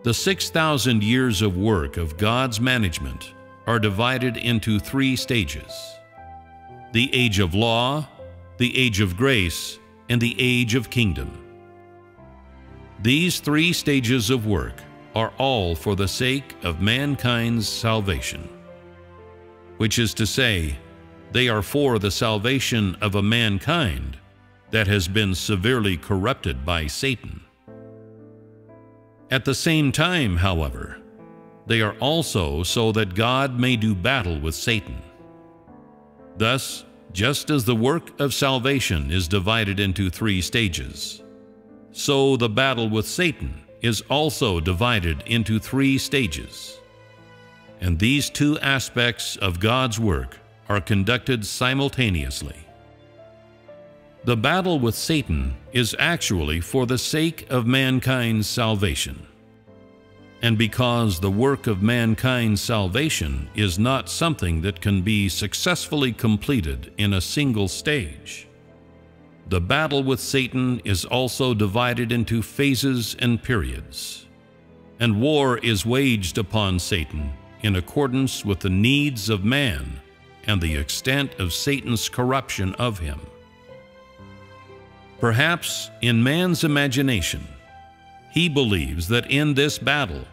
The 6,000 years of work of God's management are divided into 3 stages: the age of law, the age of grace, and the age of kingdom. These 3 stages of work are all for the sake of mankind's salvation, which is to say, they are for the salvation of a mankind that has been severely corrupted by Satan. At the same time, however, they are also so that God may do battle with Satan. Thus, just as the work of salvation is divided into 3 stages, so the battle with Satan is also divided into 3 stages. And these 2 aspects of God's work are conducted simultaneously. The battle with Satan is actually for the sake of mankind's salvation. And because the work of mankind's salvation is not something that can be successfully completed in a single stage, the battle with Satan is also divided into phases and periods, and war is waged upon Satan in accordance with the needs of man and the extent of Satan's corruption of him. Perhaps in man's imagination, he believes that in this battle,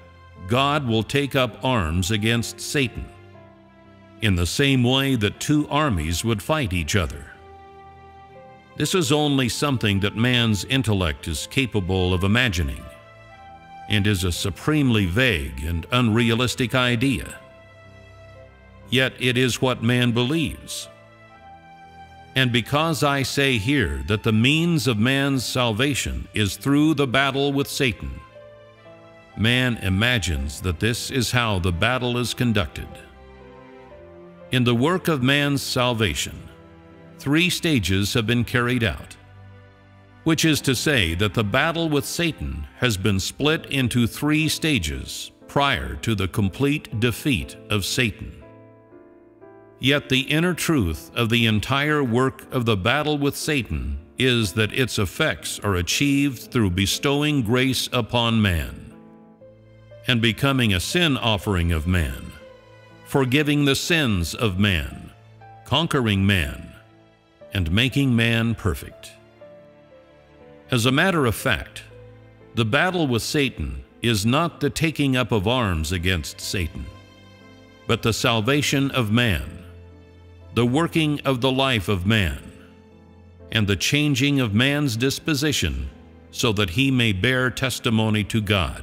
God will take up arms against Satan, in the same way that 2 armies would fight each other. This is only something that man's intellect is capable of imagining, and is a supremely vague and unrealistic idea. Yet it is what man believes. And because I say here that the means of man's salvation is through the battle with Satan, man imagines that this is how the battle is conducted. In the work of man's salvation, 3 stages have been carried out, which is to say that the battle with Satan has been split into 3 stages prior to the complete defeat of Satan. Yet the inner truth of the entire work of the battle with Satan is that its effects are achieved through bestowing grace upon man, and becoming a sin offering of man, forgiving the sins of man, conquering man, and making man perfect. As a matter of fact, the battle with Satan is not the taking up of arms against Satan, but the salvation of man, the working of the life of man, and the changing of man's disposition so that he may bear testimony to God.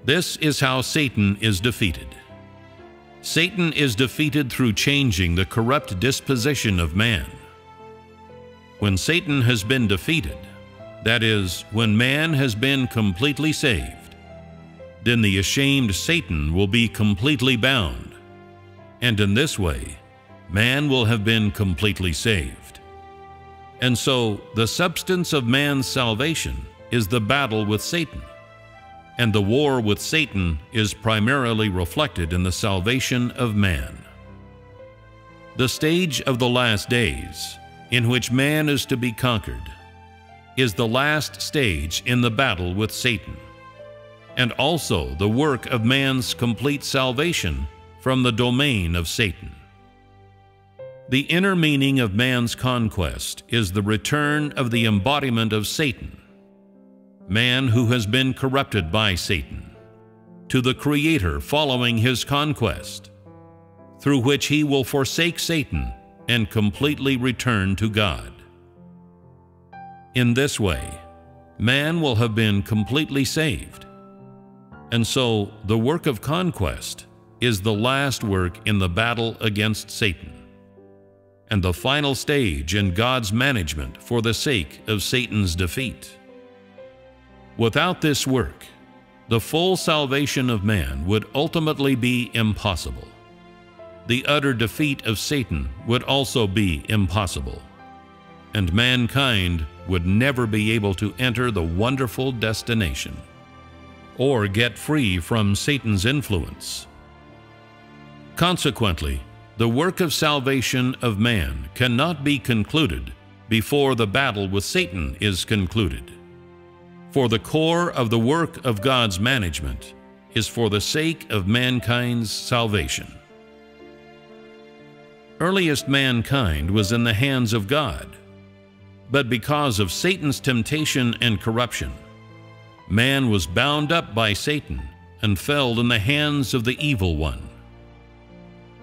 This is how Satan is defeated. Satan is defeated through changing the corrupt disposition of man. When Satan has been defeated, that is, when man has been completely saved, then the ashamed Satan will be completely bound, and in this way, man will have been completely saved. And so, the substance of man's salvation is the battle with Satan, and the war with Satan is primarily reflected in the salvation of man. The stage of the last days, in which man is to be conquered, is the last stage in the battle with Satan, and also the work of man's complete salvation from the domain of Satan. The inner meaning of man's conquest is the return of the embodiment of Satan, man who has been corrupted by Satan, to the Creator following his conquest, through which he will forsake Satan and completely return to God. In this way, man will have been completely saved, and so the work of conquest is the last work in the battle against Satan, and the final stage in God's management for the sake of Satan's defeat. Without this work, the full salvation of man would ultimately be impossible. The utter defeat of Satan would also be impossible, and mankind would never be able to enter the wonderful destination, or get free from Satan's influence. Consequently, the work of salvation of man cannot be concluded before the battle with Satan is concluded. For the core of the work of God's management is for the sake of mankind's salvation. Earliest mankind was in the hands of God, but because of Satan's temptation and corruption, man was bound up by Satan and fell in the hands of the evil one.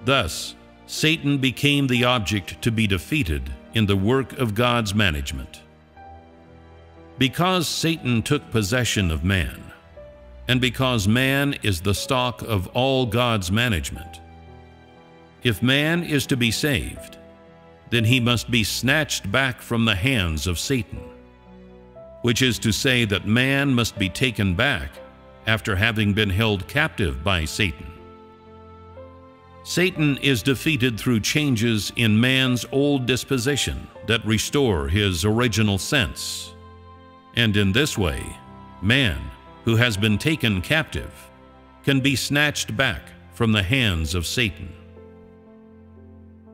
Thus, Satan became the object to be defeated in the work of God's management. Because Satan took possession of man, and because man is the stock of all God's management, if man is to be saved, then he must be snatched back from the hands of Satan, which is to say that man must be taken back after having been held captive by Satan. Satan is defeated through changes in man's old disposition that restore his original sense. And in this way, man, who has been taken captive, can be snatched back from the hands of Satan.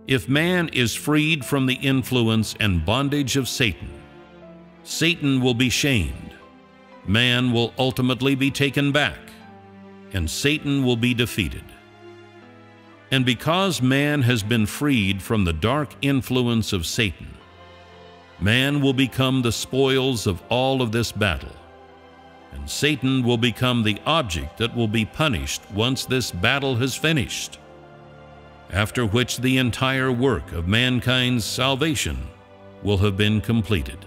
If man is freed from the influence and bondage of Satan, Satan will be shamed, man will ultimately be taken back, and Satan will be defeated. And because man has been freed from the dark influence of Satan, man will become the spoils of all of this battle, and Satan will become the object that will be punished once this battle has finished, after which the entire work of mankind's salvation will have been completed.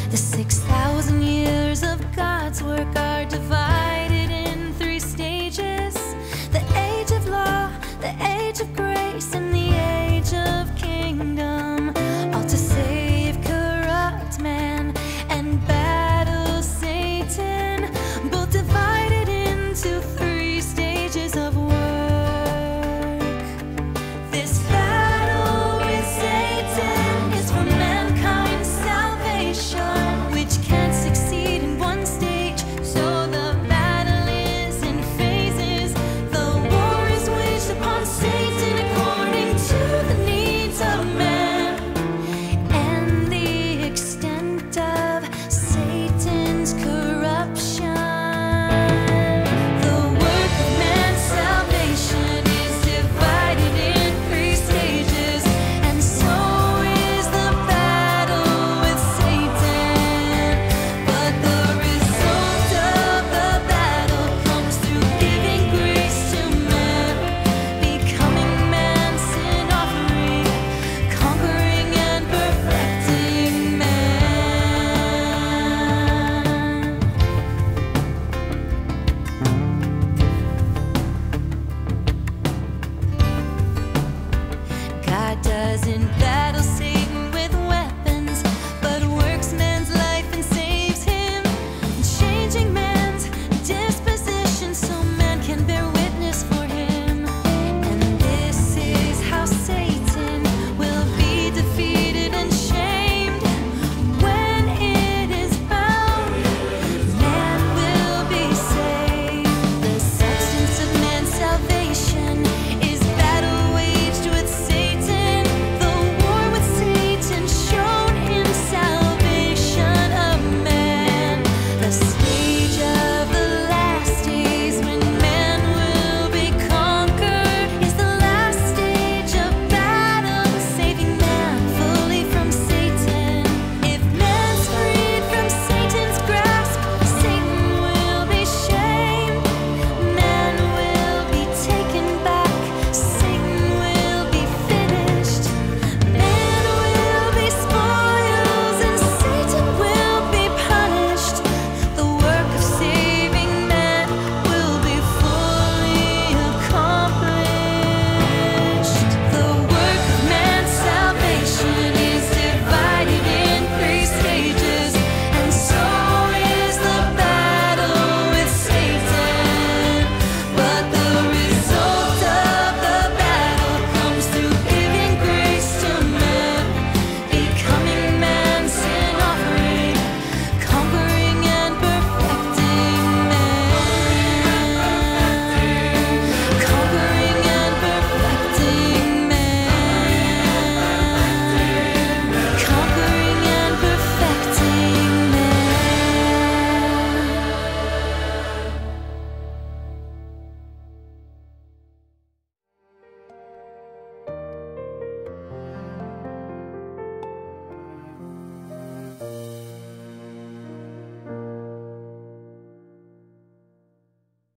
The 6,000 years of God's work are divided in 3 stages: the age of law, the age of grace, and the age of kingdom, all to save corrupt man and battle Satan, both divided into 3 stages of work. This battle with Satan is for mankind's salvation, which can't succeed in one stage, so the battle is in phases. The war is waged upon Satan according to the needs of man and the extent of Satan's corruption. The work of man's salvation is divided in 3 stages, and so is the battle with Satan. But the result of the battle comes through giving grace to man, becoming man's sin offering, conquering and perfecting man. God doesn't battle